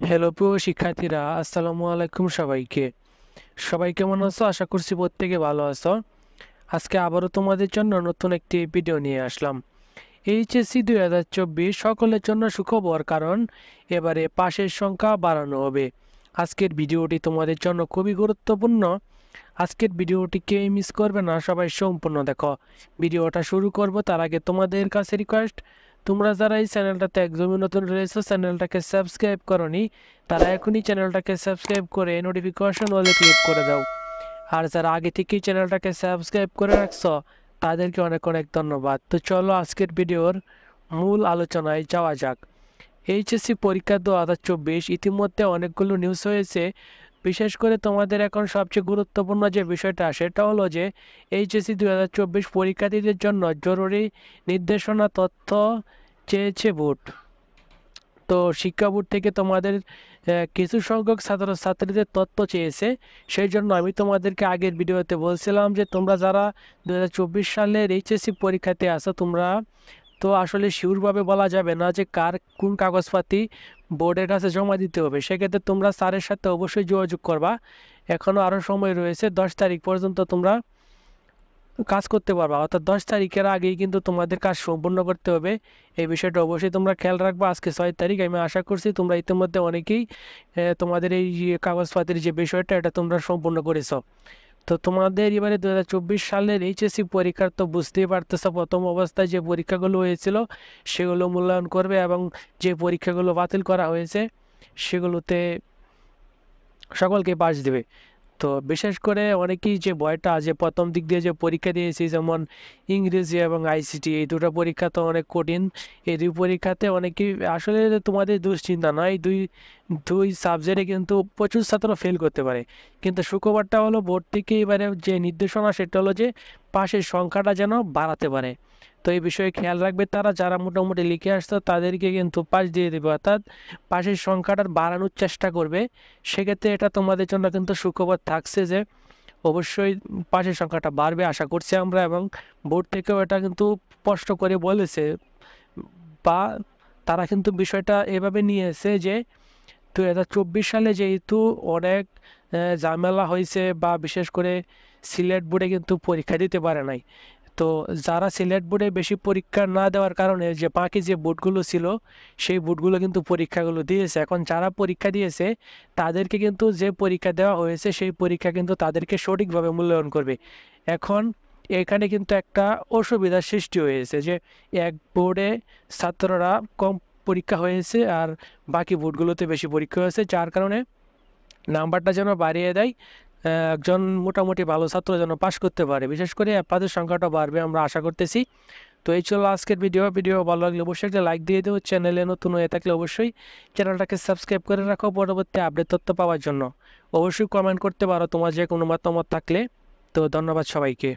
Hello প্রিয় শিক্ষার্থীরা, আসসালামু আলাইকুম সবাইকে। সবাই কেমন আছো? আশা করছি প্রত্যেকে ভালো আছো। আজকে আবারও তোমাদের জন্য নতুন একটি ভিডিও নিয়ে আসলাম। এইচএসসি 2024 সকলের জন্য সুখবর, কারণ এবারে পাশের সংখ্যা বাড়ানো হবে। আজকের ভিডিওটি তোমাদের জন্য খুবই গুরুত্বপূর্ণ। আজকের ভিডিওটি কেউ মিস করবে না, সবাই সম্পূর্ণ দেখো। ভিডিওটা শুরু করব তার আগে তোমাদের কাছে রিকোয়েস্ট, তোমরা যারা এই চ্যানেলটাতে একদমই নতুন রয়েছে, চ্যানেলটাকে সাবস্ক্রাইব করনি, তারা এখনই চ্যানেলটাকে সাবস্ক্রাইব করে নোটিফিকেশন ওলে ক্লিক করে দাও। আর যারা আগে থেকেই চ্যানেলটাকে সাবস্ক্রাইব করে রাখছো, তাদেরকে অনেক অনেক ধন্যবাদ। তো চলো আজকের ভিডিওর মূল আলোচনায় যাওয়া যাক। এইচএসসি পরীক্ষা 2024 ইতিমধ্যে অনেকগুলো নিউজ হয়েছে। বিশেষ করে তোমাদের এখন সবচেয়ে গুরুত্বপূর্ণ যে বিষয়টা সেটা হলো যে এইচএসসি 2024 পরীক্ষার্থীদের জন্য জরুরি নির্দেশনা তথ্য চেয়েছে বোর্ড। তো শিক্ষা বোর্ড থেকে তোমাদের কিছু সংখ্যক ছাত্রছাত্রীদের তথ্য চেয়েছে। সেই জন্য আমি তোমাদেরকে আগের ভিডিওতে বলছিলাম যে তোমরা যারা 2024 সালের এইচএসসি পরীক্ষাতে আসো, তোমরা তো আসলে শিওরভাবে বলা যাবে না যে কার কোন কাগজপাতি বোর্ডের কাছে জমা দিতে হবে। সেক্ষেত্রে তোমরা স্যারের সাথে অবশ্যই যোগাযোগ করবা। এখনও আরও সময় রয়েছে, 10 তারিখ পর্যন্ত তোমরা কাজ করতে পারবা, অর্থাৎ 10 তারিখের আগেই কিন্তু তোমাদের কাজ সম্পূর্ণ করতে হবে। এই বিষয়টা অবশ্যই তোমরা খেয়াল রাখবা। আজকে 6 তারিখ, আমি আশা করছি তোমরা ইতিমধ্যে অনেকেই তোমাদের এই যে কাগজপাতির যে বিষয়টা এটা তোমরা সম্পূর্ণ করেছো। তো তোমাদের এবারে 2024 সালের এইচএসসি পরীক্ষার তো বুঝতেই পারতেছো, প্রথম অবস্থায় যে পরীক্ষাগুলো হয়েছিল সেগুলো মূল্যায়ন করবে, এবং যে পরীক্ষাগুলো বাতিল করা হয়েছে সেগুলোতে সকলকে পাস দেবে। তো বিশেষ করে অনেকেই যে ভয়টা যে প্রথম দিক দিয়ে যে পরীক্ষা দিয়েছি, যেমন ইংরেজি এবং আইসিটি, এই দুটো পরীক্ষা তো অনেক কঠিন। এই দুই পরীক্ষাতে অনেকেই আসলে তোমাদের দুশ্চিন্তা নয়, দুই দুই সাবজেক্টে কিন্তু প্রচুর ছাত্র ফেল করতে পারে। কিন্তু সুখবরটা হলো বোর্ড থেকে এবারে যে নির্দেশনা সেটা হলো যে পাশের সংখ্যাটা যেন বাড়াতে পারে। তো এই বিষয়ে খেয়াল রাখবে তারা, যারা মোটামুটি লিখে আসতো তাদেরকে কিন্তু পাস দিয়ে দেবে, অর্থাৎ পাশের সংখ্যাটা বাড়ানোর চেষ্টা করবে। সেক্ষেত্রে এটা তোমাদের জন্য কিন্তু সুখবর থাকছে যে অবশ্যই পাশের সংখ্যাটা বাড়বে আশা করছি আমরা, এবং বোর্ড থেকেও এটা কিন্তু স্পষ্ট করে বলেছে, বা তারা কিন্তু বিষয়টা এভাবে নিয়েছে যে 2024 সালে যেহেতু অনেক ঝামেলা হয়েছে, বা বিশেষ করে সিলেট বোর্ডে কিন্তু পরীক্ষা দিতে পারে নাই। তো যারা সিলেট বোর্ডে বেশি পরীক্ষা না দেওয়ার কারণে যে বাকি যে বোর্ডগুলো ছিল সেই বোর্ডগুলো কিন্তু পরীক্ষাগুলো দিয়েছে। এখন যারা পরীক্ষা দিয়েছে তাদেরকে কিন্তু যে পরীক্ষা দেওয়া হয়েছে সেই পরীক্ষা কিন্তু তাদেরকে সঠিকভাবে মূল্যায়ন করবে। এখন এখানে কিন্তু একটা অসুবিধার সৃষ্টি হয়েছে যে এক বোর্ডে ছাত্ররা কম পরীক্ষা হয়েছে আর বাকি বোর্ডগুলোতে বেশি পরীক্ষা হয়েছে, যার কারণে নাম্বারটা যেন বাড়িয়ে দেয়, একজন মোটামুটি ভালো ছাত্র যেন পাশ করতে পারে। বিশেষ করে অ্যাপ্লাদের সংখ্যাটা বাড়বে আমরা আশা করতেছি। তো এই ছিল আজকের ভিডিও ভালো লাগলে অবশ্যই একটা লাইক দিয়ে দেবো। চ্যানেলে নতুন হয়ে থাকলে অবশ্যই চ্যানেলটাকে সাবস্ক্রাইব করে রাখো পরবর্তী আপডেট তথ্য পাওয়ার জন্য। অবশ্যই কমেন্ট করতে পারো তোমার যে কোনো মতামত থাকলে। তো ধন্যবাদ সবাইকে।